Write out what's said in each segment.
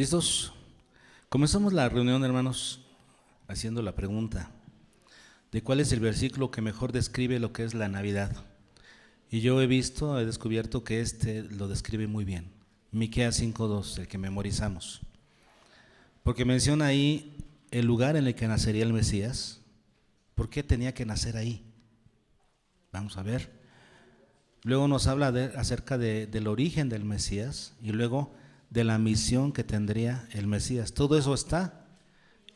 ¿Listos? Comenzamos la reunión, hermanos, haciendo la pregunta de cuál es el versículo que mejor describe lo que es la Navidad. Y yo he descubierto que este lo describe muy bien. Miqueas 5:2, el que memorizamos. Porque menciona ahí el lugar en el que nacería el Mesías. ¿Por qué tenía que nacer ahí? Vamos a ver. Luego nos habla acerca del origen del Mesías y luego de la misión que tendría el Mesías. Todo eso está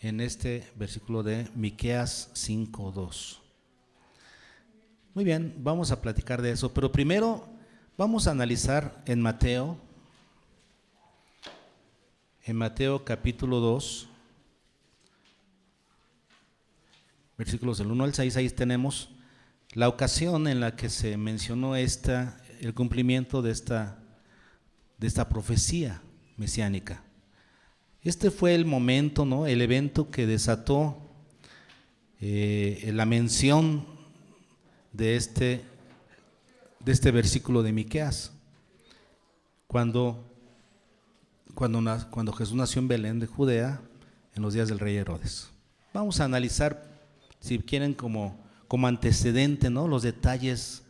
en este versículo de Miqueas 5:2. Muy bien, vamos a platicar de eso, pero primero vamos a analizar en Mateo capítulo 2, versículos del 1 al 6, ahí tenemos la ocasión en la que se mencionó el cumplimiento de esta profecía mesiánica. Este fue el momento, ¿no? El evento que desató la mención de este versículo de Miqueas, cuando Jesús nació en Belén de Judea en los días del rey Herodes. Vamos a analizar, si quieren, como antecedente, ¿no?, los detalles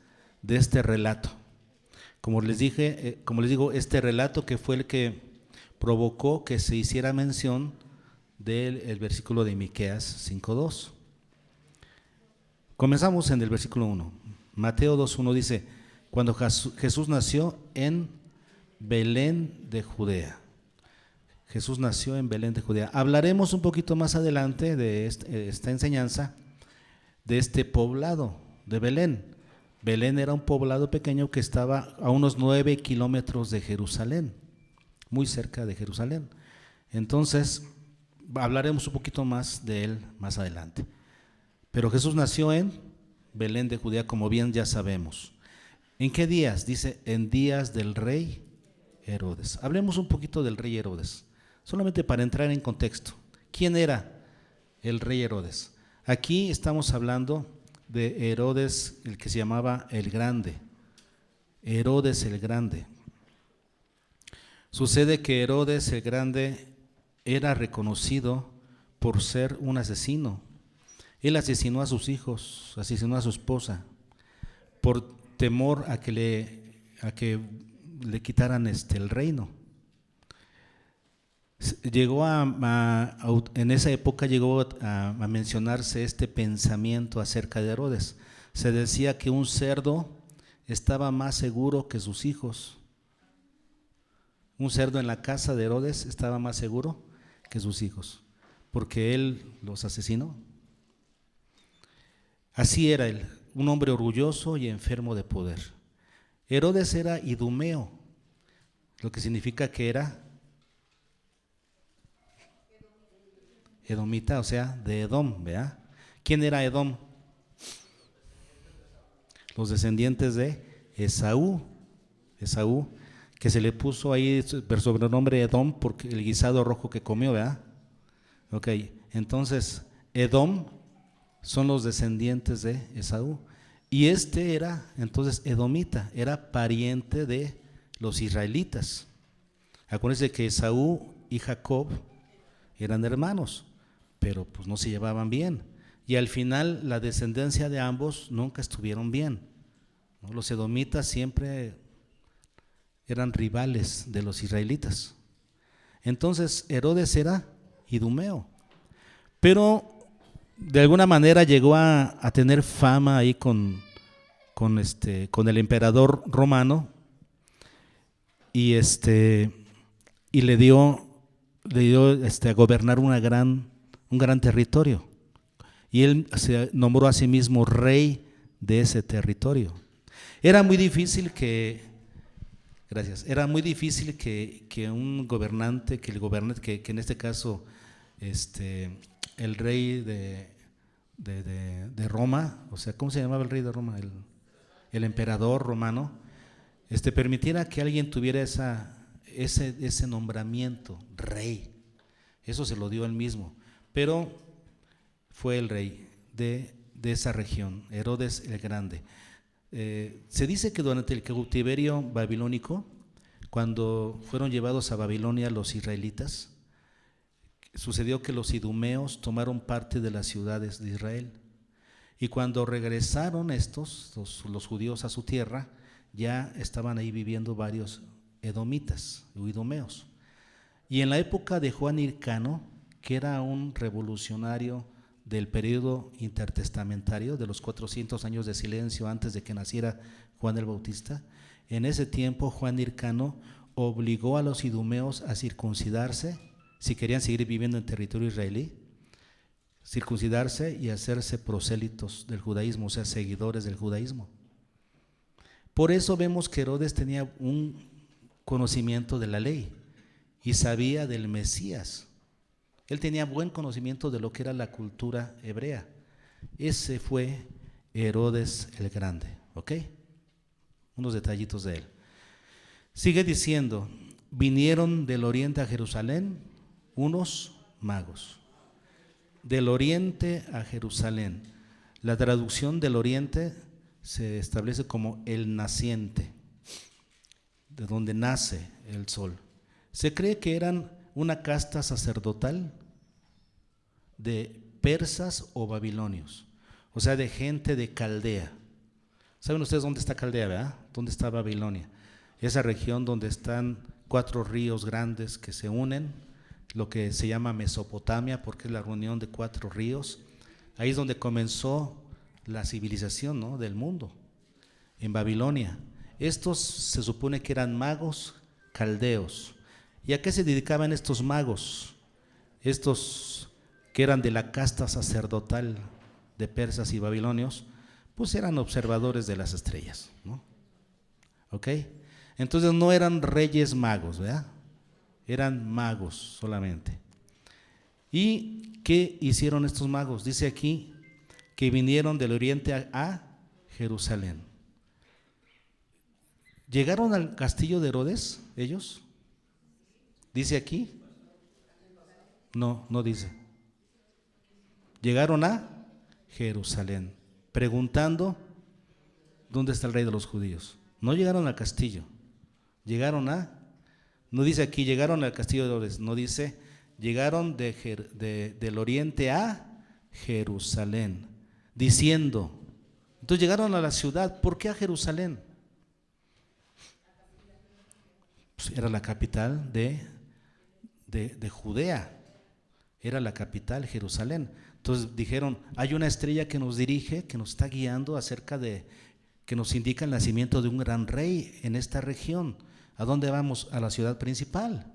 de este relato. Como les digo, este relato que fue el que provocó que se hiciera mención del versículo de Miqueas 5:2. Comenzamos en el versículo 1. Mateo 2:1 dice: cuando Jesús nació en Belén de Judea. Jesús nació en Belén de Judea. Hablaremos un poquito más adelante de esta enseñanza, de este poblado de Belén. Belén era un poblado pequeño que estaba a unos 9 kilómetros de Jerusalén, muy cerca de Jerusalén. Entonces, hablaremos un poquito más de él más adelante. Pero Jesús nació en Belén de Judea, como bien ya sabemos. ¿En qué días? Dice, en días del rey Herodes. Hablemos un poquito del rey Herodes, solamente para entrar en contexto. ¿Quién era el rey Herodes? Aquí estamos hablando de Herodes, el que se llamaba el Grande. Herodes el Grande. Sucede que Herodes el Grande era reconocido por ser un asesino. Él asesinó a sus hijos, asesinó a su esposa, por temor a que le quitaran el reino. En esa época llegó a mencionarse este pensamiento acerca de Herodes. Se decía que un cerdo estaba más seguro que sus hijos. Un cerdo en la casa de Herodes estaba más seguro que sus hijos, porque él los asesinó. Así era él, un hombre orgulloso y enfermo de poder. Herodes era idumeo, lo que significa que era edomita, o sea, de Edom, ¿verdad? ¿Quién era Edom? Los descendientes de Esaú, que se le puso ahí el sobrenombre Edom porque el guisado rojo que comió, ¿verdad? Ok, entonces Edom son los descendientes de Esaú. Y era entonces edomita, era pariente de los israelitas. Acuérdense que Esaú y Jacob eran hermanos, pero pues no se llevaban bien. Y al final la descendencia de ambos nunca estuvieron bien, ¿no? Los edomitas siempre eran rivales de los israelitas. Entonces Herodes era idumeo, pero de alguna manera llegó a tener fama ahí con el emperador romano y le dio a gobernar un gran territorio, y él se nombró a sí mismo rey de ese territorio. Era muy difícil que un gobernante, que en este caso el rey de Roma, o sea, ¿cómo se llamaba el rey de Roma? El emperador romano, permitiera que alguien tuviera ese nombramiento, rey. Eso se lo dio él mismo, pero fue el rey de esa región, Herodes el Grande. Se dice que durante el cautiverio babilónico, cuando fueron llevados a Babilonia los israelitas, sucedió que los idumeos tomaron parte de las ciudades de Israel. Y cuando regresaron los judíos a su tierra, ya estaban ahí viviendo varios edomitas o idumeos. Y en la época de Juan Hircano, que era un revolucionario del periodo intertestamentario, de los 400 años de silencio antes de que naciera Juan el Bautista, en ese tiempo Juan Hircano obligó a los idumeos a circuncidarse si querían seguir viviendo en territorio israelí, circuncidarse y hacerse prosélitos del judaísmo, o sea, seguidores del judaísmo. Por eso vemos que Herodes tenía un conocimiento de la ley y sabía del Mesías. Él tenía buen conocimiento de lo que era la cultura hebrea. Ese fue Herodes el Grande, ¿ok? Unos detallitos de él. Sigue diciendo, vinieron del oriente a Jerusalén unos magos. Del oriente a Jerusalén. La traducción del oriente se establece como el naciente, de donde nace el sol. Se cree que eran una casta sacerdotal de persas o babilonios, o sea, de gente de Caldea. ¿Saben ustedes dónde está Caldea, verdad? ¿Dónde está Babilonia? Esa región donde están 4 ríos grandes que se unen, lo que se llama Mesopotamia, porque es la reunión de 4 ríos. Ahí es donde comenzó la civilización, ¿no?, del mundo, en Babilonia. Estos se supone que eran magos caldeos. ¿Y a qué se dedicaban estos magos? Estos que eran de la casta sacerdotal de persas y babilonios, pues eran observadores de las estrellas, ¿no? ¿Ok? Entonces no eran reyes magos, ¿verdad? Eran magos solamente. ¿Y qué hicieron estos magos? Dice aquí que vinieron del oriente a Jerusalén. ¿Llegaron al castillo de Herodes ellos? ¿Dice aquí? No, no dice. Llegaron a Jerusalén, preguntando ¿dónde está el rey de los judíos? No llegaron al castillo, llegaron no dice aquí llegaron al castillo de Herodes, no dice llegaron del oriente a Jerusalén, diciendo, entonces llegaron a la ciudad. ¿Por qué a Jerusalén? Pues era la capital de Judea, era la capital, Jerusalén. Entonces dijeron, hay una estrella que nos dirige, que nos está guiando acerca de, que nos indica el nacimiento de un gran rey en esta región. ¿A dónde vamos? A la ciudad principal.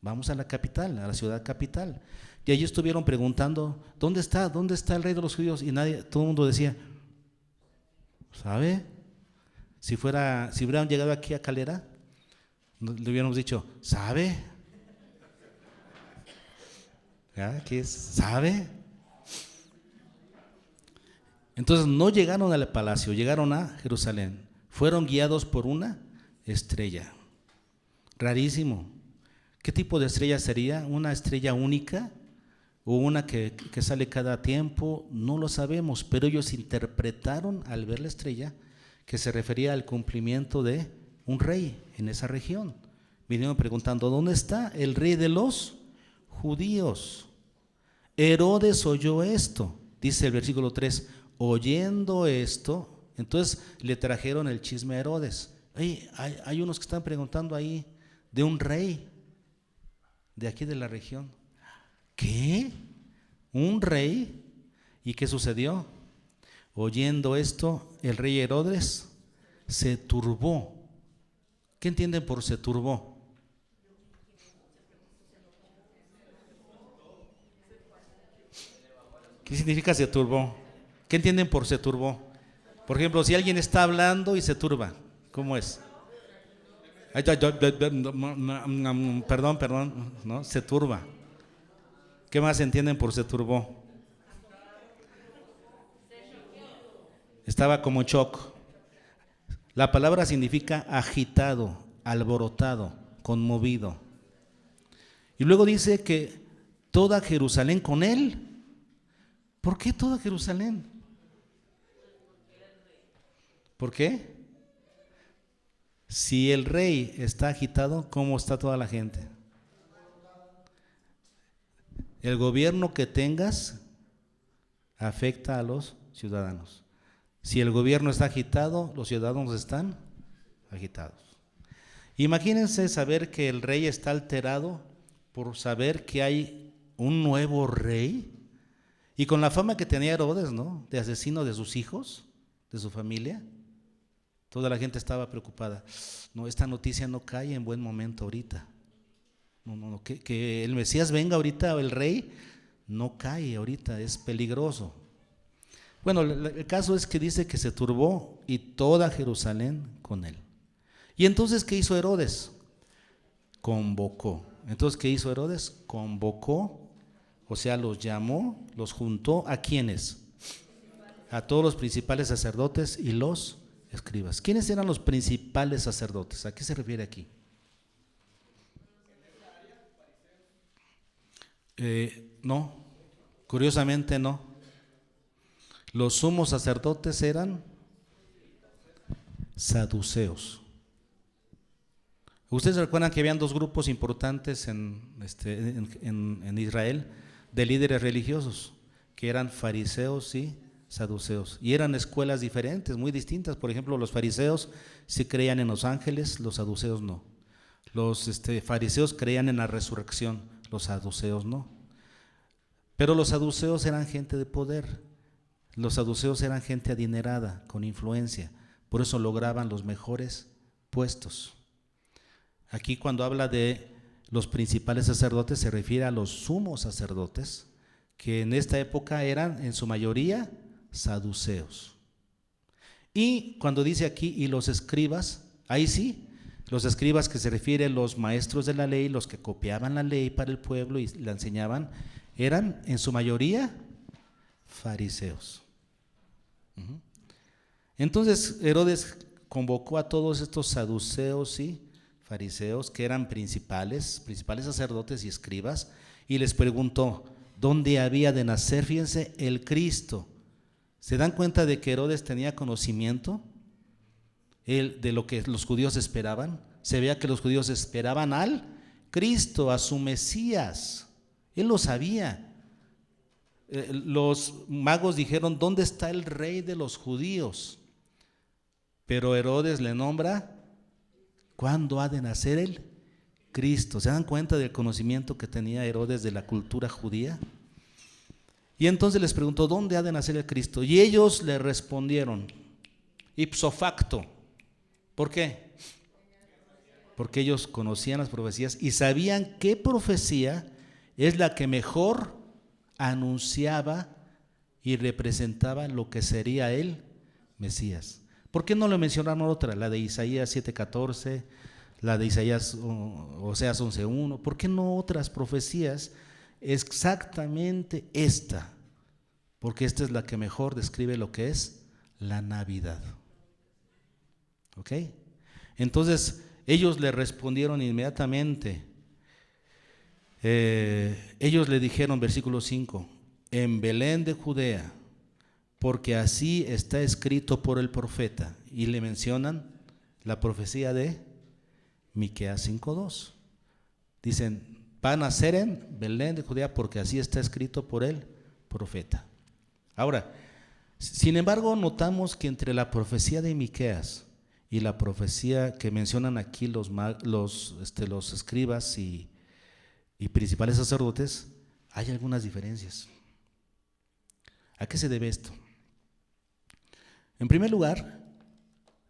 Vamos a la capital, a la ciudad capital. Y allí estuvieron preguntando, ¿dónde está el rey de los judíos? Y todo el mundo decía, ¿sabe? Si hubieran llegado aquí a Calera, le hubiéramos dicho, ¿sabe? ¿Qué es? ¿Sabe? Entonces no llegaron al palacio, llegaron a Jerusalén. Fueron guiados por una estrella. Rarísimo. ¿Qué tipo de estrella sería? ¿Una estrella única? ¿O una que sale cada tiempo? No lo sabemos, pero ellos interpretaron al ver la estrella que se refería al cumplimiento de un rey en esa región. Vinieron preguntando, ¿dónde está el rey de los judíos? Herodes oyó esto, dice el versículo 3, oyendo esto, entonces le trajeron el chisme a Herodes. Hay unos que están preguntando ahí de un rey de aquí de la región. ¿Qué? ¿Un rey? ¿Y qué sucedió? Oyendo esto, el rey Herodes se turbó. ¿Qué entienden por se turbó? ¿Qué significa se turbó? ¿Qué entienden por se turbó? Por ejemplo, si alguien está hablando y se turba, ¿cómo es? Perdón, ¿no? Se turba. ¿Qué más entienden por se turbó? Estaba como en shock. La palabra significa agitado, alborotado, conmovido. Y luego dice que toda Jerusalén con él. ¿Por qué toda Jerusalén? ¿Por qué? Si el rey está agitado, ¿cómo está toda la gente? El gobierno que tengas afecta a los ciudadanos. Si el gobierno está agitado, los ciudadanos están agitados. Imagínense saber que el rey está alterado por saber que hay un nuevo rey, y con la fama que tenía Herodes, ¿no?, de asesino de sus hijos, de su familia. Toda la gente estaba preocupada. No, esta noticia no cae en buen momento ahorita. No, que el Mesías venga ahorita, el rey, no cae ahorita, es peligroso. Bueno, el caso es que dice que se turbó y toda Jerusalén con él. Y entonces, ¿qué hizo Herodes? Convocó. Entonces, ¿qué hizo Herodes? Convocó, o sea, los llamó, los juntó. ¿A quiénes? A todos los principales sacerdotes y los escribas. ¿Quiénes eran los principales sacerdotes? ¿A qué se refiere aquí? No, curiosamente no. Los sumos sacerdotes eran saduceos. Ustedes recuerdan que habían dos grupos importantes en Israel de líderes religiosos, que eran fariseos y saduceos, y eran escuelas diferentes, muy distintas. Por ejemplo, los fariseos sí creían en los ángeles, los saduceos no. Los fariseos creían en la resurrección, los saduceos no. Pero los saduceos eran gente de poder, los saduceos eran gente adinerada, con influencia, por eso lograban los mejores puestos. Aquí cuando habla de los principales sacerdotes se refiere a los sumos sacerdotes, que en esta época eran en su mayoría saduceos. Y cuando dice aquí y los escribas, ahí sí, los escribas, que se refiere a los maestros de la ley, los que copiaban la ley para el pueblo y la enseñaban, eran en su mayoría fariseos. Entonces Herodes convocó a todos estos saduceos y fariseos, que eran principales sacerdotes y escribas, y les preguntó dónde había de nacer, fíjense, el Cristo. ¿Se dan cuenta de que Herodes tenía conocimiento de lo que los judíos esperaban? Se veía que los judíos esperaban al Cristo, a su Mesías. Él lo sabía. Los magos dijeron, ¿dónde está el rey de los judíos? Pero Herodes le nombra, ¿cuándo ha de nacer el Cristo? ¿Se dan cuenta del conocimiento que tenía Herodes de la cultura judía? Y entonces les preguntó, ¿dónde ha de nacer el Cristo? Y ellos le respondieron, ipso facto. ¿Por qué? Porque ellos conocían las profecías y sabían qué profecía es la que mejor anunciaba y representaba lo que sería el Mesías. ¿Por qué no le mencionaron otra? La de Isaías 7:14, la de Isaías, Oseas 11:1. ¿Por qué no otras profecías? Exactamente esta, porque esta es la que mejor describe lo que es la Navidad. ¿Ok? Entonces ellos le respondieron inmediatamente. Ellos le dijeron, versículo 5, en Belén de Judea, porque así está escrito por el profeta. Y le mencionan la profecía de Miqueas 5:2. Dicen, va a nacer en Belén de Judea porque así está escrito por el profeta. Ahora, sin embargo, notamos que entre la profecía de Miqueas y la profecía que mencionan aquí los escribas y principales sacerdotes, hay algunas diferencias. ¿A qué se debe esto? En primer lugar,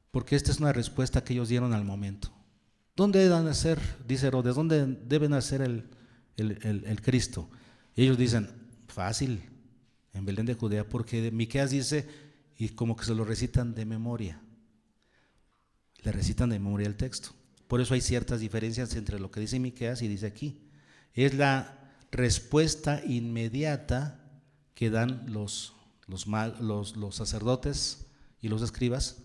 porque esta es una respuesta que ellos dieron al momento. ¿Dónde debe nacer, dice Herodes, dónde debe nacer el Cristo? Y ellos dicen, fácil, en Belén de Judea, porque Miqueas dice, y como que se lo recitan de memoria. Le recitan de memoria el texto. Por eso hay ciertas diferencias entre lo que dice Miqueas y dice aquí. Es la respuesta inmediata que dan los sacerdotes y los escribas,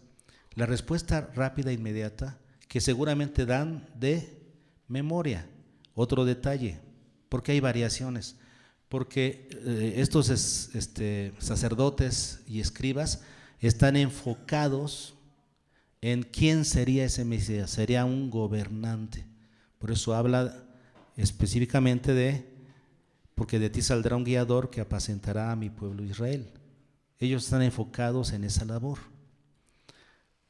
la respuesta rápida e inmediata que seguramente dan de memoria. Otro detalle, porque hay variaciones, porque estos sacerdotes y escribas están enfocados en quién sería ese Mesías. Sería un gobernante. Por eso habla específicamente porque de ti saldrá un guiador que apacentará a mi pueblo Israel. Ellos están enfocados en esa labor.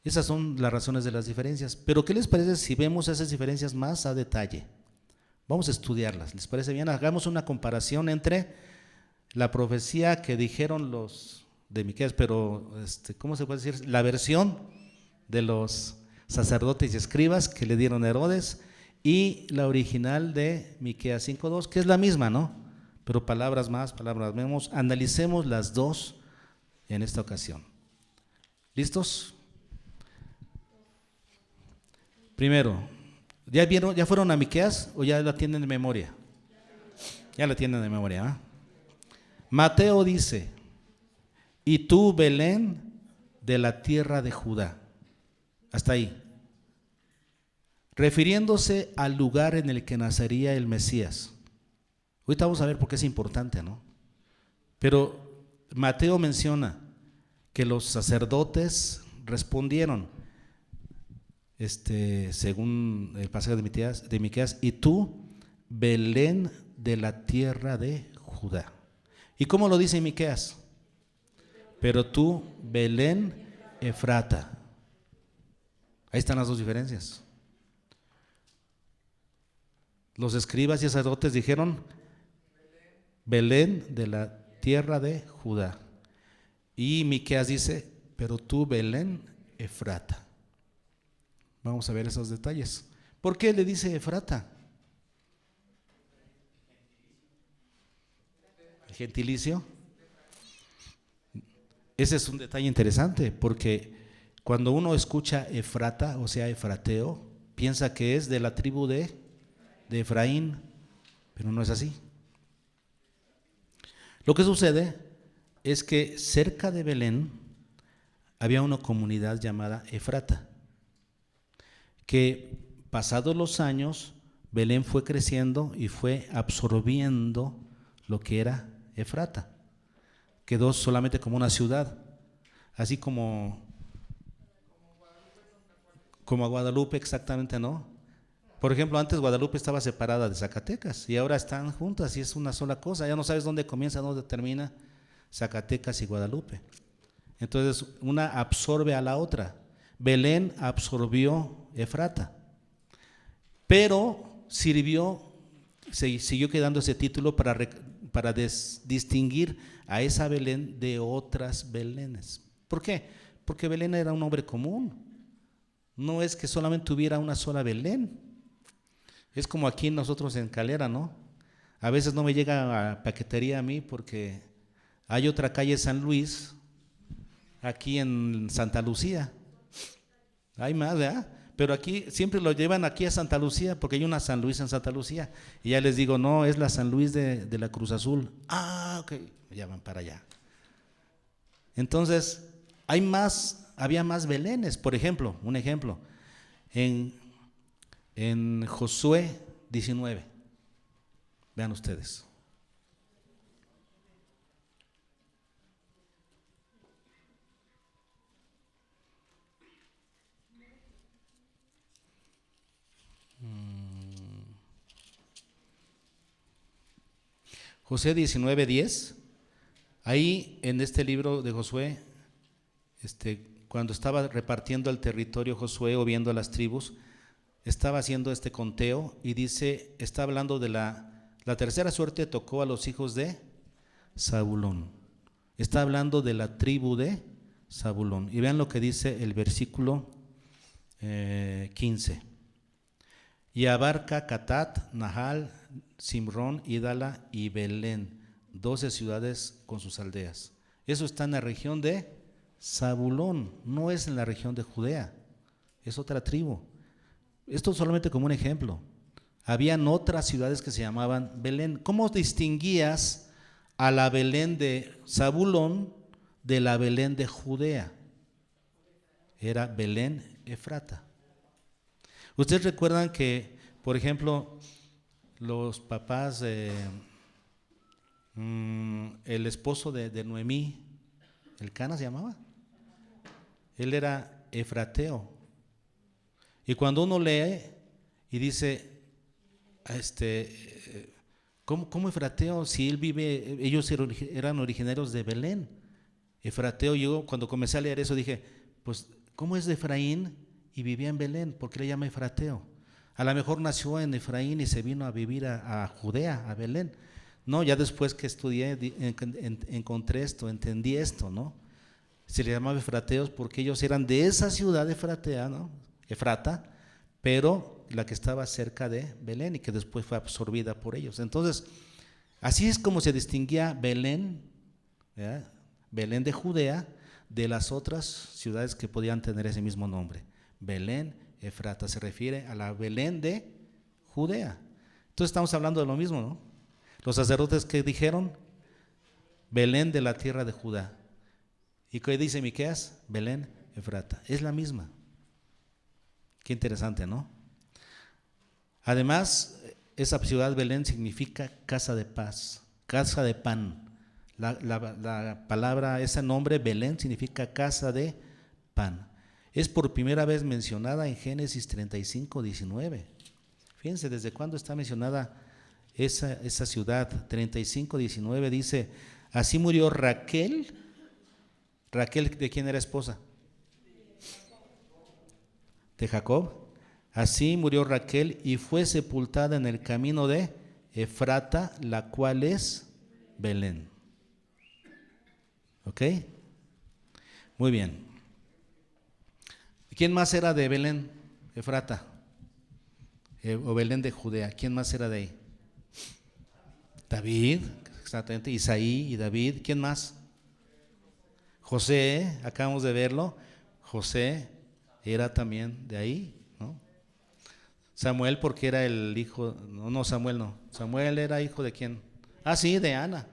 Esas son las razones de las diferencias. Pero ¿qué les parece si vemos esas diferencias más a detalle? Vamos a estudiarlas. ¿Les parece bien? Hagamos una comparación entre la profecía que dijeron los de Miqueas, pero ¿cómo se puede decir? La versión de los sacerdotes y escribas que le dieron a Herodes y la original de Miqueas 5:2, que es la misma, ¿no? Pero palabras más, palabras menos. Analicemos las dos en esta ocasión. ¿Listos? Primero, ¿ya fueron a Miqueas o ya la tienen de memoria? Ya la tienen de memoria, ¿eh? Mateo dice: y tú, Belén, de la tierra de Judá. Hasta ahí. Refiriéndose al lugar en el que nacería el Mesías. Ahorita vamos a ver por qué es importante, ¿no? Pero Mateo menciona que los sacerdotes respondieron, según el pasaje de Miqueas, y tú, Belén, de la tierra de Judá. ¿Y cómo lo dice Miqueas? Pero tú, Belén, Efrata. Ahí están las dos diferencias. Los escribas y sacerdotes dijeron Belén de la tierra de Judá. Y Miqueas dice, pero tú, Belén, Efrata. Vamos a ver esos detalles. ¿Por qué le dice Efrata? El gentilicio. Ese es un detalle interesante, porque cuando uno escucha Efrata, o sea, Efrateo, piensa que es de la tribu de Efraín, pero no es así. Lo que sucede es que cerca de Belén había una comunidad llamada Efrata, que pasados los años, Belén fue creciendo y fue absorbiendo lo que era Efrata. Quedó solamente como una ciudad, así como a Guadalupe, exactamente, ¿no? Por ejemplo, antes Guadalupe estaba separada de Zacatecas y ahora están juntas y es una sola cosa. Ya no sabes dónde comienza, dónde termina Zacatecas y Guadalupe. Entonces, una absorbe a la otra. Belén absorbió Efrata, pero siguió quedando ese título para distinguir a esa Belén de otras Belénes. ¿Por qué? Porque Belén era un nombre común. No es que solamente hubiera una sola Belén. Es como aquí nosotros en Calera, ¿no? A veces no me llega a paquetería a mí porque hay otra calle San Luis, aquí en Santa Lucía. Hay más, ¿verdad? Pero aquí siempre lo llevan aquí a Santa Lucía porque hay una San Luis en Santa Lucía. Y ya les digo, no, es la San Luis de la Cruz Azul. Ah, ok, ya van para allá. Entonces, había más Belénes. Por ejemplo, un ejemplo, en Josué 19, vean ustedes. Josué 19:10, ahí en este libro de Josué, cuando estaba repartiendo el territorio Josué o viendo a las tribus, estaba haciendo este conteo y dice, está hablando de la tercera suerte tocó a los hijos de Zabulón. Está hablando de la tribu de Zabulón. Y vean lo que dice el versículo 15. Y abarca Catat, Nahal, Simrón, Idala y Belén, 12 ciudades con sus aldeas. Eso está en la región de Zabulón, no es en la región de Judea, es otra tribu. Esto solamente como un ejemplo. Habían otras ciudades que se llamaban Belén. ¿Cómo distinguías a la Belén de Zabulón de la Belén de Judea? Era Belén Efrata. Ustedes recuerdan que, por ejemplo, los papás, el esposo de Noemí, Elcana se llamaba, él era efrateo, Y cuando uno lee y dice, ¿cómo Efrateo? Si él vive, ellos eran originarios de Belén. Efrateo, yo cuando comencé a leer eso dije, pues, ¿cómo es de Efraín y vivía en Belén? ¿Por qué le llama Efrateo? A lo mejor nació en Efraín y se vino a vivir a Judea, a Belén. No, ya después que estudié encontré esto, entendí esto, ¿no? Se le llamaba Efrateos porque ellos eran de esa ciudad Efratea, ¿no? Efrata, pero la que estaba cerca de Belén y que después fue absorbida por ellos. Entonces, así es como se distinguía Belén, ¿verdad? Belén de Judea, de las otras ciudades que podían tener ese mismo nombre. Belén, Efrata, se refiere a la Belén de Judea. Entonces estamos hablando de lo mismo, ¿no? Los sacerdotes que dijeron, Belén de la tierra de Judá. ¿Y qué dice Miqueas? Belén, Efrata. Es la misma. Qué interesante, ¿no? Además, esa ciudad Belén significa casa de paz, casa de pan. La palabra, ese nombre Belén significa casa de pan. Es por primera vez mencionada en Génesis 35, 19. Fíjense, ¿desde cuándo está mencionada esa ciudad? 35, 19 dice, así murió Raquel. ¿Raquel de quién era esposa? De Jacob. Así murió Raquel y fue sepultada en el camino de Efrata, la cual es Belén. ¿Ok? Muy bien. ¿Quién más era de Belén? Efrata. O Belén de Judea. ¿Quién más era de ahí? David, exactamente. Isaí y David. ¿Quién más? José, acabamos de verlo. José era también de ahí, ¿no? Samuel porque era el hijo, no, Samuel no. Samuel era hijo de quién? Ah, sí, de Ana.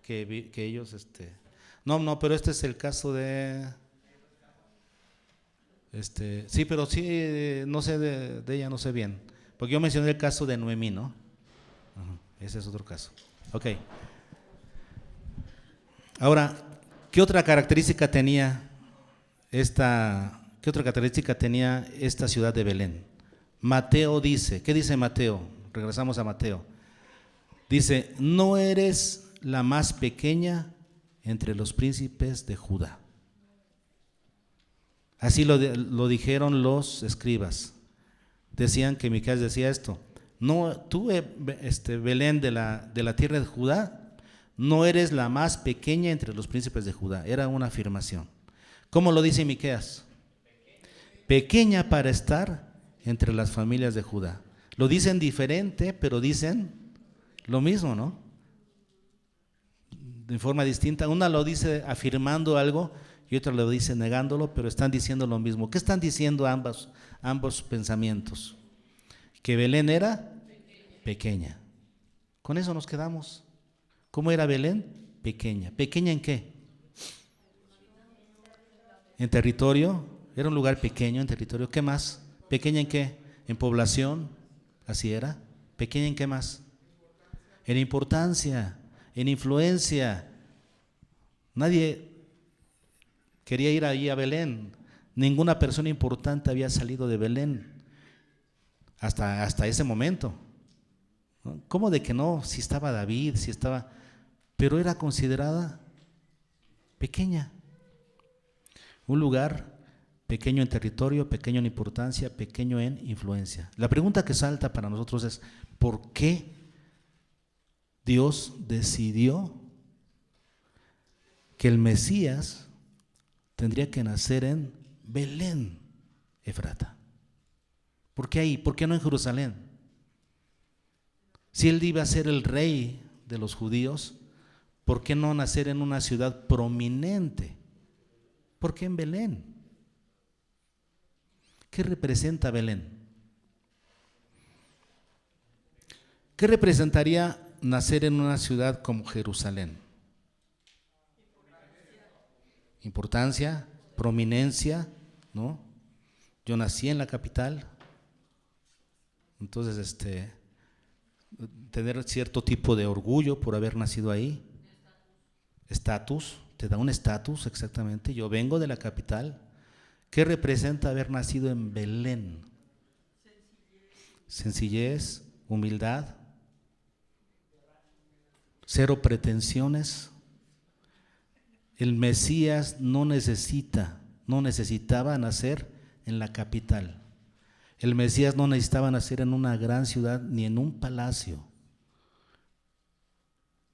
Que ellos, no, pero este es el caso de, sí, pero sí, no sé de ella, no sé bien. Porque yo mencioné el caso de Noemí, ¿no? Ajá, ese es otro caso. Ok. Ahora, ¿qué otra característica tenía esta ciudad de Belén? Mateo dice, ¿qué dice Mateo? Regresamos a Mateo. Dice, no eres la más pequeña entre los príncipes de Judá. Así lo dijeron los escribas. Decían que Miqueas decía esto. No, tú, Belén de la tierra de Judá, no eres la más pequeña entre los príncipes de Judá. Era una afirmación. ¿Cómo lo dice Miqueas? Pequeña para estar entre las familias de Judá. Lo dicen diferente, pero dicen lo mismo, ¿no? De forma distinta. Una lo dice afirmando algo y otra lo dice negándolo, pero están diciendo lo mismo. ¿Qué están diciendo ambos pensamientos? Que Belén era pequeña. Con eso nos quedamos. ¿Cómo era Belén? Pequeña. ¿Pequeña en qué? En territorio. Era un lugar pequeño en territorio. ¿Qué más? ¿Pequeña en qué? En población. Así era. ¿Pequeña en qué más? En importancia, en influencia. Nadie quería ir allí a Belén. Ninguna persona importante había salido de Belén hasta ese momento. ¿Cómo de que no? Si estaba David, si estaba... Pero era considerada pequeña. Un lugar pequeño en territorio, pequeño en importancia, pequeño en influencia. La pregunta que salta para nosotros es, ¿por qué Dios decidió que el Mesías tendría que nacer en Belén, Efrata? ¿Por qué ahí? ¿Por qué no en Jerusalén? Si él iba a ser el rey de los judíos, ¿por qué no nacer en una ciudad prominente? ¿Por qué en Belén? ¿Qué representa Belén? ¿Qué representaría nacer en una ciudad como Jerusalén? Importancia, prominencia, ¿no? Yo nací en la capital, entonces tener cierto tipo de orgullo por haber nacido ahí. Estatus, te da un estatus exactamente. Yo vengo de la capital. ¿Qué representa haber nacido en Belén? sencillez, humildad, cero pretensiones. El Mesías no necesitaba nacer en la capital. El Mesías no necesitaba nacer en una gran ciudad ni en un palacio.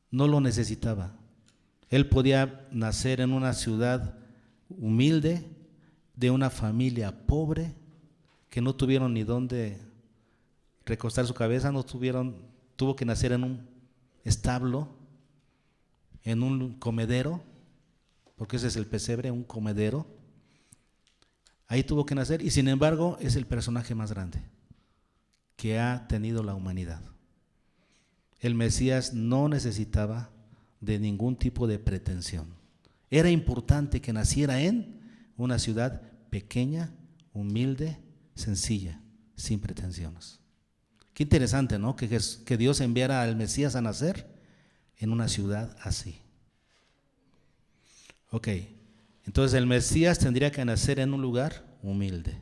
No lo necesitaba. Él podía nacer en una ciudad humilde, de una familia pobre, que no tuvieron ni dónde recostar su cabeza, tuvo que nacer en un establo, en un comedero, porque ese es el pesebre, un comedero. Ahí tuvo que nacer y sin embargo es el personaje más grande que ha tenido la humanidad. El Mesías no necesitaba de ningún tipo de pretensión. Era importante que naciera en una ciudad pequeña, humilde, sencilla, sin pretensiones. Qué interesante, ¿no? Que Dios enviara al Mesías a nacer en una ciudad así. Ok, entonces el Mesías tendría que nacer en un lugar humilde.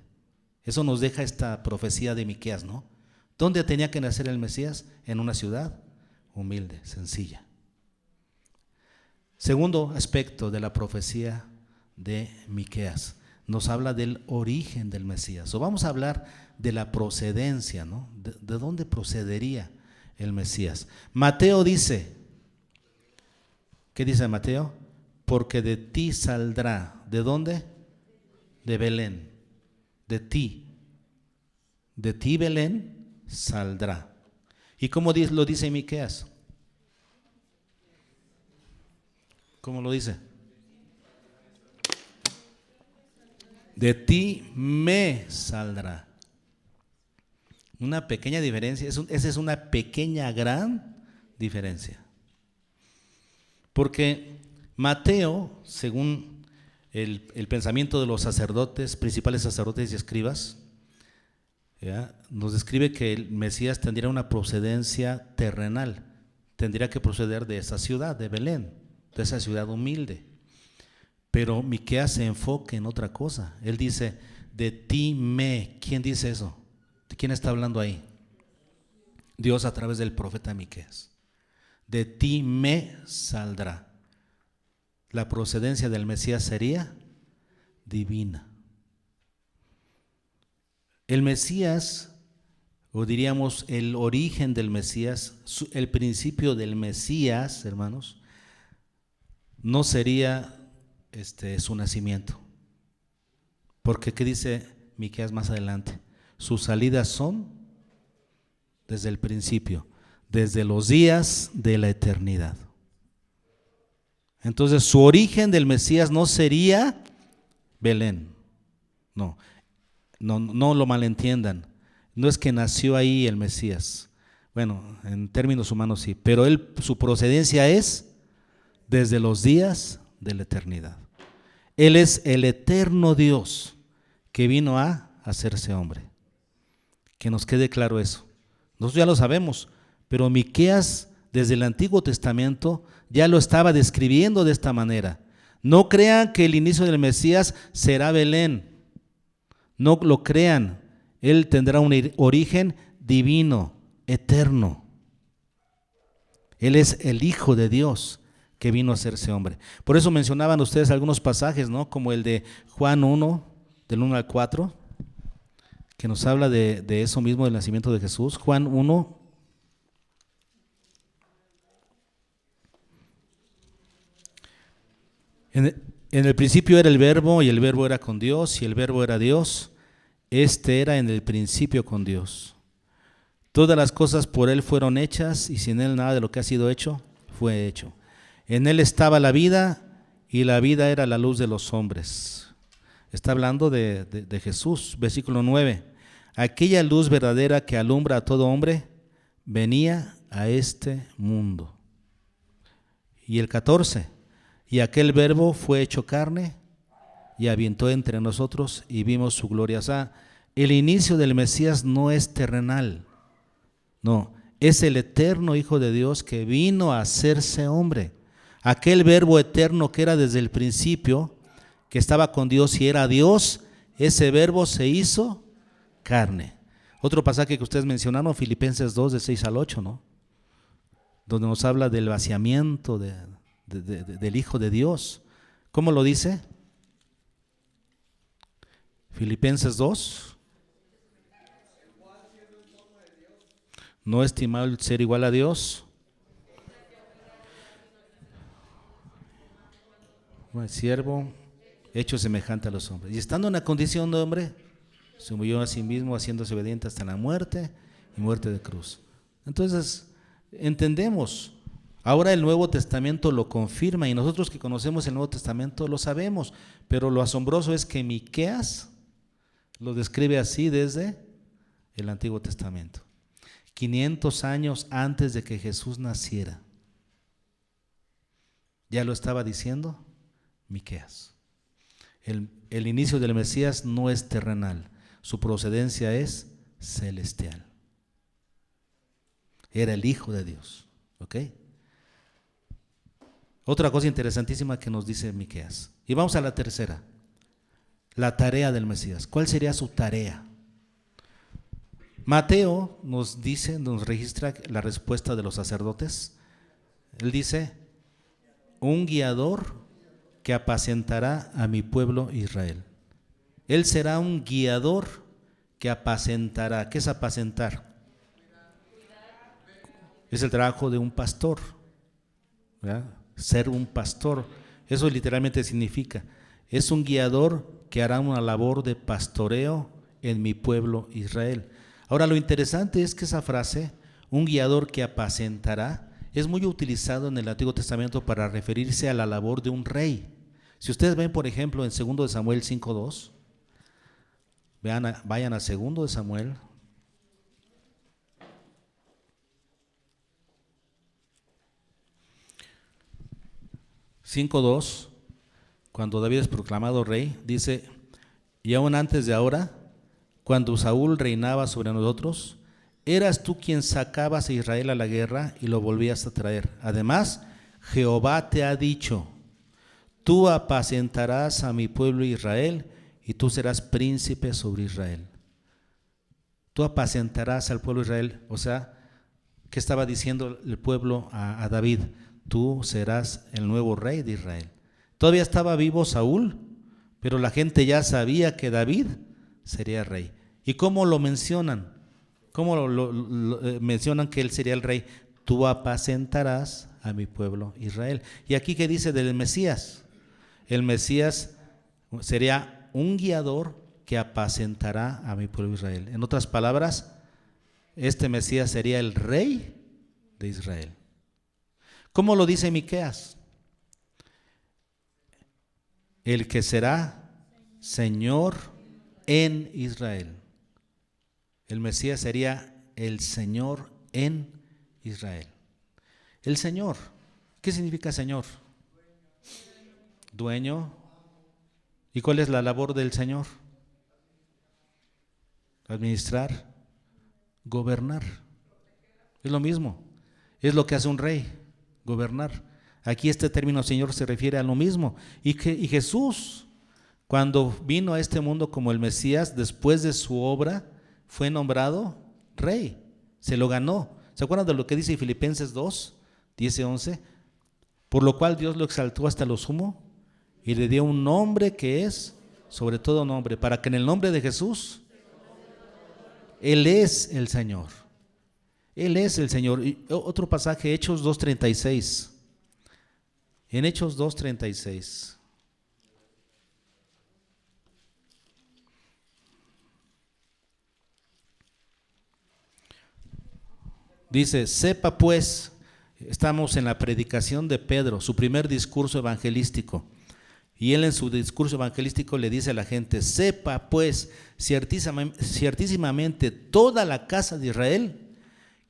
Eso nos deja esta profecía de Miqueas, ¿no? ¿Dónde tenía que nacer el Mesías? En una ciudad humilde, sencilla. Segundo aspecto de la profecía de Miqueas, nos habla del origen del Mesías. O vamos a hablar de la procedencia, ¿no? ¿De dónde procedería el Mesías? Mateo dice, ¿qué dice Mateo? Porque de ti saldrá. ¿De dónde? De Belén. De ti Belén saldrá. ¿Y cómo lo dice Miqueas? ¿Cómo lo dice? De ti me saldrá. Una pequeña diferencia, esa es una pequeña gran diferencia. Porque Mateo, según el pensamiento de los sacerdotes, principales sacerdotes y escribas, ¿ya?, nos describe que el Mesías tendría una procedencia terrenal, tendría que proceder de esa ciudad, de Belén, de esa ciudad humilde. Pero Miqueas se enfoca en otra cosa. Él dice, de ti me. ¿Quién dice eso? ¿De quién está hablando ahí? Dios a través del profeta Miqueas. De ti me saldrá. La procedencia del Mesías sería divina. El Mesías, o diríamos el origen del Mesías, el principio del Mesías, hermanos, no sería su nacimiento. Porque ¿qué dice Miqueas más adelante? Sus salidas son desde el principio, desde los días de la eternidad. Entonces su origen del Mesías no sería Belén. No lo malentiendan. No es que nació ahí el Mesías. Bueno, en términos humanos sí, pero su procedencia es desde los días de la eternidad. Él es el eterno Dios que vino a hacerse hombre. Que nos quede claro eso. Nosotros ya lo sabemos, pero Miqueas desde el Antiguo Testamento ya lo estaba describiendo de esta manera. No crean que el inicio del Mesías será Belén. No lo crean. Él tendrá un origen divino, eterno. Él es el Hijo de Dios que vino a hacerse hombre. Por eso mencionaban ustedes algunos pasajes, ¿no? Como el de Juan 1, del 1 al 4, que nos habla de eso mismo, del nacimiento de Jesús. Juan 1. En el principio era el Verbo, y el Verbo era con Dios, y el Verbo era Dios. Este era en el principio con Dios. Todas las cosas por Él fueron hechas, y sin Él nada de lo que ha sido hecho fue hecho. En Él estaba la vida, y la vida era la luz de los hombres. Está hablando de Jesús. Versículo 9. Aquella luz verdadera que alumbra a todo hombre venía a este mundo. Y el 14. Y aquel Verbo fue hecho carne y habitó entre nosotros y vimos su gloria. O sea, el inicio del Mesías no es terrenal. No, es el eterno Hijo de Dios que vino a hacerse hombre. Aquel Verbo eterno que era desde el principio, que estaba con Dios y era Dios, ese Verbo se hizo carne. Otro pasaje que ustedes mencionaron, Filipenses 2, de 6 al 8, ¿no? Donde nos habla del vaciamiento del Hijo de Dios. ¿Cómo lo dice? Filipenses 2. No estimar el ser igual a Dios. Siervo, hecho semejante a los hombres. Y estando en la condición de hombre, se humilló a sí mismo, haciéndose obediente hasta la muerte y muerte de cruz. Entonces, entendemos. Ahora el Nuevo Testamento lo confirma y nosotros que conocemos el Nuevo Testamento lo sabemos, pero lo asombroso es que Miqueas lo describe así desde el Antiguo Testamento. 500 años antes de que Jesús naciera. Ya lo estaba diciendo Miqueas. El inicio del Mesías no es terrenal, su procedencia es celestial. Era el Hijo de Dios, ¿ok? Otra cosa interesantísima que nos dice Miqueas. Y vamos a la tercera, la tarea del Mesías. ¿Cuál sería su tarea? Mateo nos dice, nos registra la respuesta de los sacerdotes. Él dice, un guiador que apacentará a mi pueblo Israel. Él será un guiador que apacentará. ¿Qué es apacentar? Es el trabajo de un pastor, ¿verdad? Ser un pastor, eso literalmente significa, es un guiador que hará una labor de pastoreo en mi pueblo Israel. Ahora lo interesante es que esa frase, un guiador que apacentará, es muy utilizado en el Antiguo Testamento para referirse a la labor de un rey. Si ustedes ven, por ejemplo, en 2 Samuel 5:2, vayan a 2 Samuel. Cuando David es proclamado rey, dice, y aún antes de ahora, cuando Saúl reinaba sobre nosotros, eras tú quien sacabas a Israel a la guerra y lo volvías a traer. Además, Jehová te ha dicho, tú apacentarás a mi pueblo Israel y tú serás príncipe sobre Israel. Tú apacentarás al pueblo Israel. O sea, ¿qué estaba diciendo el pueblo a David? Tú serás el nuevo rey de Israel. Todavía estaba vivo Saúl, pero la gente ya sabía que David sería rey. ¿Y cómo lo mencionan? ¿Cómo mencionan que él sería el rey? Tú apacentarás a mi pueblo Israel. ¿Y aquí qué dice del Mesías? El Mesías sería un guiador que apacentará a mi pueblo Israel. En otras palabras, este Mesías sería el rey de Israel. ¿Cómo lo dice Miqueas? El que será Señor en Israel. El Mesías sería el Señor en Israel. El Señor, ¿qué significa Señor? Dueño. ¿Y cuál es la labor del Señor? Administrar, gobernar. Es lo mismo. Es lo que hace un rey, gobernar. Aquí este término Señor se refiere a lo mismo. Y Jesús, cuando vino a este mundo como el Mesías, después de su obra, fue nombrado rey. Se lo ganó. ¿Se acuerdan de lo que dice Filipenses 2, 10 y 11? Por lo cual Dios lo exaltó hasta lo sumo y le dio un nombre que es sobre todo nombre, para que en el nombre de Jesús, Él es el Señor. Él es el Señor. Y otro pasaje, Hechos 2:36. En Hechos 2:36. Dice, sepa pues, estamos en la predicación de Pedro, su primer discurso evangelístico. Y él en su discurso evangelístico le dice a la gente, sepa pues ciertísimamente toda la casa de Israel,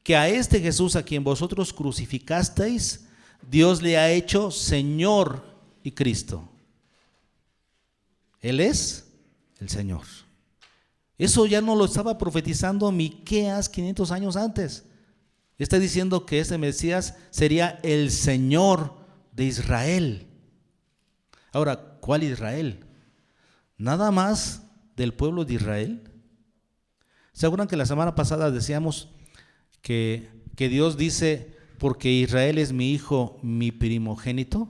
que a este Jesús a quien vosotros crucificasteis, Dios le ha hecho Señor y Cristo. Él es el Señor. Eso ya no lo estaba profetizando Miqueas 500 años antes. Está diciendo que ese Mesías sería el Señor de Israel. Ahora, ¿cuál Israel? ¿Nada más del pueblo de Israel? ¿Se acuerdan que la semana pasada decíamos que Dios dice, porque Israel es mi hijo, mi primogénito?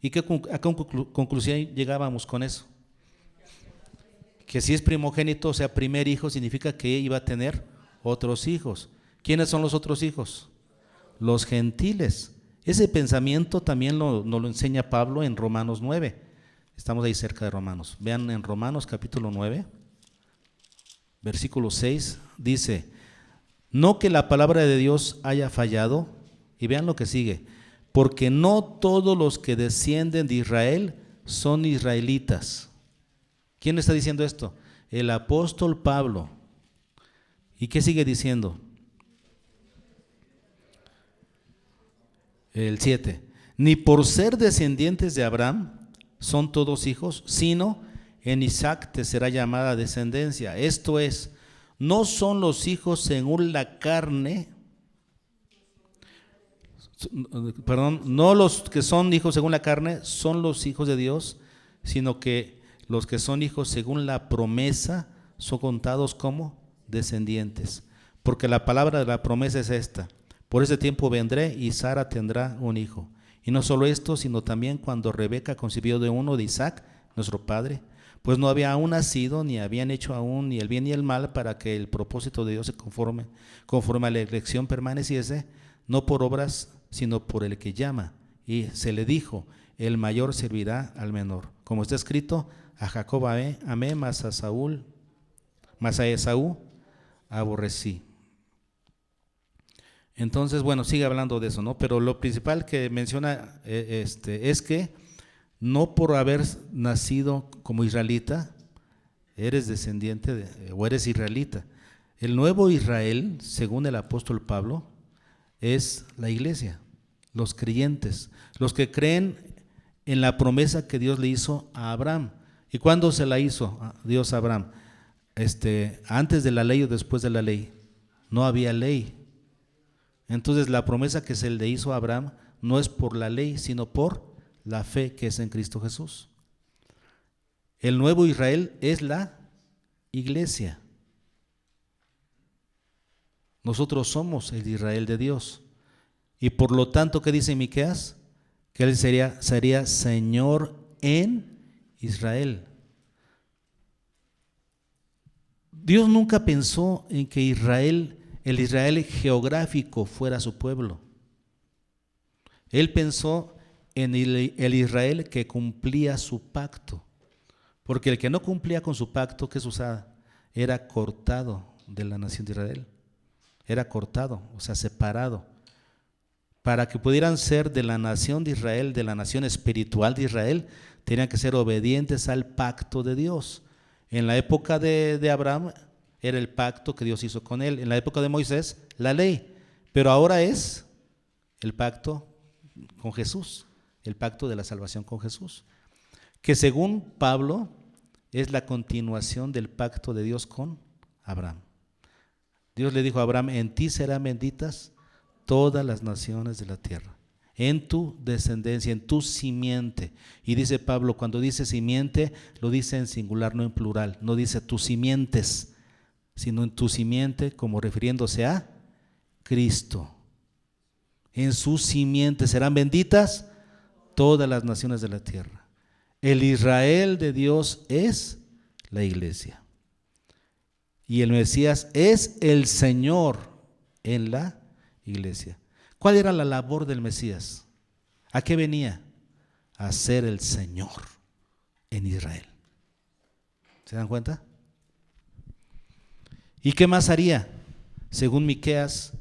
¿Y a qué conclusión llegábamos con eso? Que si es primogénito, o sea, primer hijo, significa que iba a tener otros hijos. ¿Quiénes son los otros hijos? Los gentiles. Ese pensamiento también nos lo enseña Pablo en Romanos 9. Estamos ahí cerca de Romanos. Vean en Romanos capítulo 9, versículo 6, dice, no que la palabra de Dios haya fallado, y vean lo que sigue, porque no todos los que descienden de Israel son israelitas. ¿Quién está diciendo esto? El apóstol Pablo. ¿Y qué sigue diciendo? El 7. Ni por ser descendientes de Abraham son todos hijos, sino en Isaac te será llamada descendencia. Esto es, no son los hijos según la carne, no los que son hijos según la carne son los hijos de Dios, sino que los que son hijos según la promesa son contados como descendientes. Porque la palabra de la promesa es esta: por ese tiempo vendré y Sara tendrá un hijo. Y no solo esto, sino también cuando Rebeca concibió de uno de Isaac, nuestro padre, pues no había aún nacido, ni habían hecho aún ni el bien ni el mal, para que el propósito de Dios se conforme a la elección permaneciese, no por obras, sino por el que llama. Y se le dijo, el mayor servirá al menor. Como está escrito, a Jacob amé, mas a Esaú aborrecí. Entonces, bueno, sigue hablando de eso, ¿no? Pero lo principal que menciona es que no por haber nacido como israelita, eres descendiente o eres israelita. El nuevo Israel, según el apóstol Pablo, es la iglesia, los creyentes, los que creen en la promesa que Dios le hizo a Abraham. ¿Y cuándo se la hizo Dios a Abraham? ¿Antes de la ley o después de la ley? No había ley. Entonces la promesa que se le hizo a Abraham no es por la ley, sino por la fe que es en Cristo Jesús. El nuevo Israel es la iglesia. Nosotros somos el Israel de Dios. Y por lo tanto, ¿qué dice Miqueas? Que él sería Señor en Israel. Dios nunca pensó en que el Israel geográfico fuera su pueblo. Él pensó en el Israel que cumplía su pacto. Porque el que no cumplía con su pacto, ¿qué sucedía? Era cortado de la nación de Israel. Era cortado, o sea, separado. Para que pudieran ser de la nación de Israel, de la nación espiritual de Israel, tenían que ser obedientes al pacto de Dios. En la época de Abraham era el pacto que Dios hizo con él. En la época de Moisés, la ley. Pero ahora es el pacto con Jesús, el pacto de la salvación con Jesús, que según Pablo es la continuación del pacto de Dios con Abraham. Dios le dijo a Abraham, en ti serán benditas todas las naciones de la tierra, en tu descendencia, en tu simiente. Y dice Pablo, cuando dice simiente, lo dice en singular, no en plural. No dice tus simientes, sino en tu simiente, como refiriéndose a Cristo. En su simiente serán benditas todas las naciones de la tierra. El Israel de Dios es la iglesia. Y el Mesías es el Señor en la iglesia. ¿Cuál era la labor del Mesías? ¿A qué venía? A ser el Señor en Israel. ¿Se dan cuenta? ¿Y qué más haría? Según Miqueas,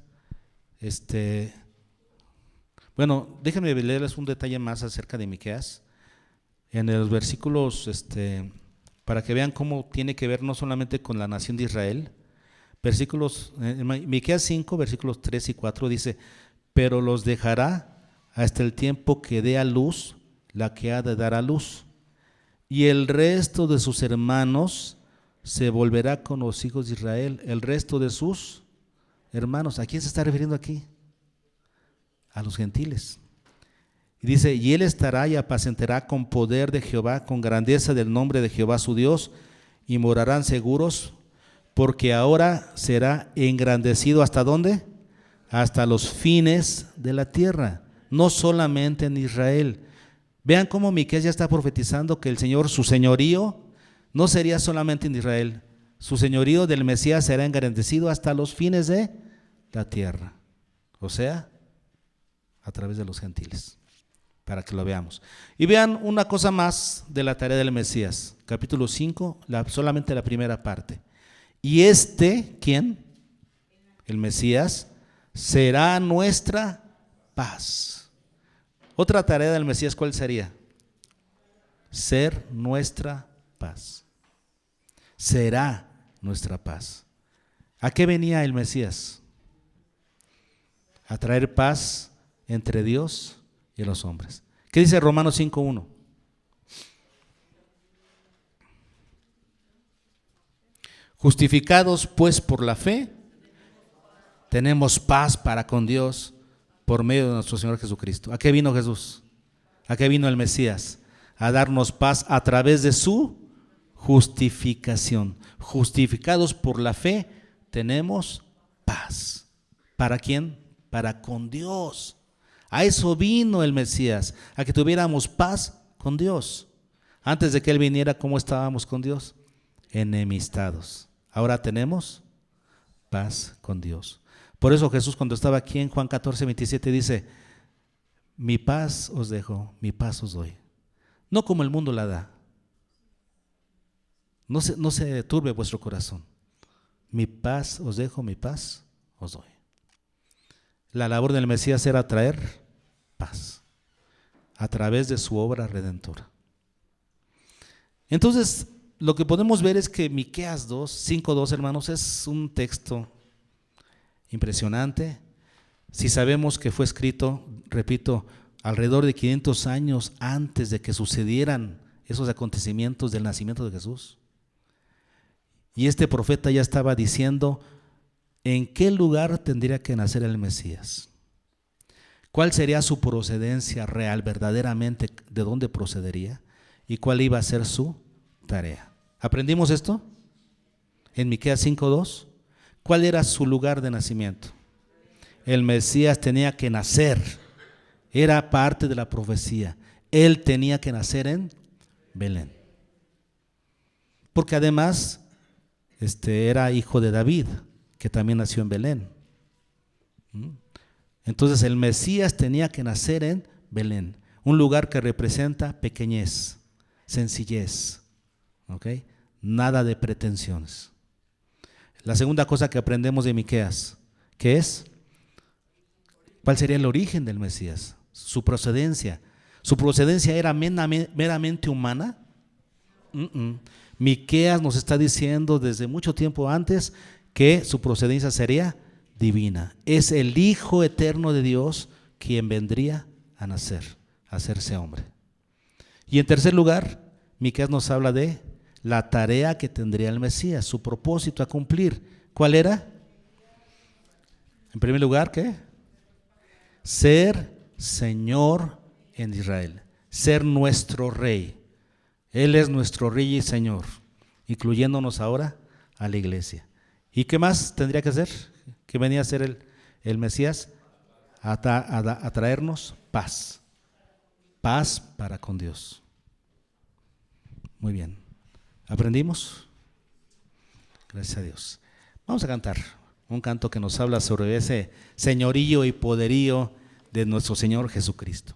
bueno, déjenme leerles un detalle más acerca de Miqueas. En los versículos, para que vean cómo tiene que ver no solamente con la nación de Israel. Miqueas 5, versículos 3 y 4 dice, pero los dejará hasta el tiempo que dé a luz la que ha de dar a luz, y el resto de sus hermanos se volverá con los hijos de Israel. El resto de sus hermanos, ¿a quién se está refiriendo aquí? A los gentiles. Y dice, y él estará y apacentará con poder de Jehová, con grandeza del nombre de Jehová su Dios, y morarán seguros, porque ahora será engrandecido ¿hasta dónde? Hasta los fines de la tierra, no solamente en Israel. Vean cómo Miqueas ya está profetizando que el Señor, su señorío, no sería solamente en Israel. Su señorío del Mesías será engrandecido hasta los fines de la tierra. O sea, a través de los gentiles, para que lo veamos. Y vean una cosa más de la tarea del Mesías. Capítulo 5, solamente la primera parte. Y ¿quién? El Mesías, será nuestra paz. Otra tarea del Mesías, ¿cuál sería? Ser nuestra paz. Será nuestra paz. ¿A qué venía el Mesías? A traer paz entre Dios y los hombres. ¿Qué dice Romanos 5:1? Justificados pues por la fe, tenemos paz para con Dios por medio de nuestro Señor Jesucristo. ¿A qué vino Jesús? ¿A qué vino el Mesías? A darnos paz a través de su justificación. Justificados por la fe, tenemos paz. ¿Para quién? Para con Dios. A eso vino el Mesías, a que tuviéramos paz con Dios. Antes de que Él viniera, ¿cómo estábamos con Dios? Enemistados. Ahora tenemos paz con Dios. Por eso Jesús, cuando estaba aquí en Juan 14:27, dice: mi paz os dejo, mi paz os doy. No como el mundo la da. No se turbe vuestro corazón. Mi paz os dejo, mi paz os doy. La labor del Mesías era traer paz a través de su obra redentora. Entonces, lo que podemos ver es que Miqueas 5:2, hermanos, es un texto impresionante. Si sabemos que fue escrito, repito, alrededor de 500 años antes de que sucedieran esos acontecimientos del nacimiento de Jesús. Y este profeta ya estaba diciendo en qué lugar tendría que nacer el Mesías. ¿Cuál sería su procedencia real, verdaderamente, de dónde procedería? ¿Y cuál iba a ser su tarea? ¿Aprendimos esto? En Miqueas 5:2. ¿Cuál era su lugar de nacimiento? El Mesías tenía que nacer. Era parte de la profecía. Él tenía que nacer en Belén. Porque además era hijo de David, que también nació en Belén. Entonces el Mesías tenía que nacer en Belén, un lugar que representa pequeñez, sencillez, ¿ok? Nada de pretensiones. La segunda cosa que aprendemos de Miqueas, ¿qué es? ¿Cuál sería el origen del Mesías? Su procedencia. ¿Su procedencia era meramente humana? Miqueas nos está diciendo desde mucho tiempo antes que su procedencia sería divina. Es el Hijo eterno de Dios quien vendría a nacer, a hacerse hombre. Y en tercer lugar, Miqueas nos habla de la tarea que tendría el Mesías, su propósito a cumplir. ¿Cuál era? En primer lugar, ¿qué? Ser Señor en Israel, ser nuestro Rey. Él es nuestro Rey y Señor, incluyéndonos ahora a la iglesia. ¿Y qué más tendría que hacer? ¿Qué venía a hacer el Mesías? A traernos paz. Paz para con Dios. Muy bien. ¿Aprendimos? Gracias a Dios. Vamos a cantar un canto que nos habla sobre ese señorío y poderío de nuestro Señor Jesucristo.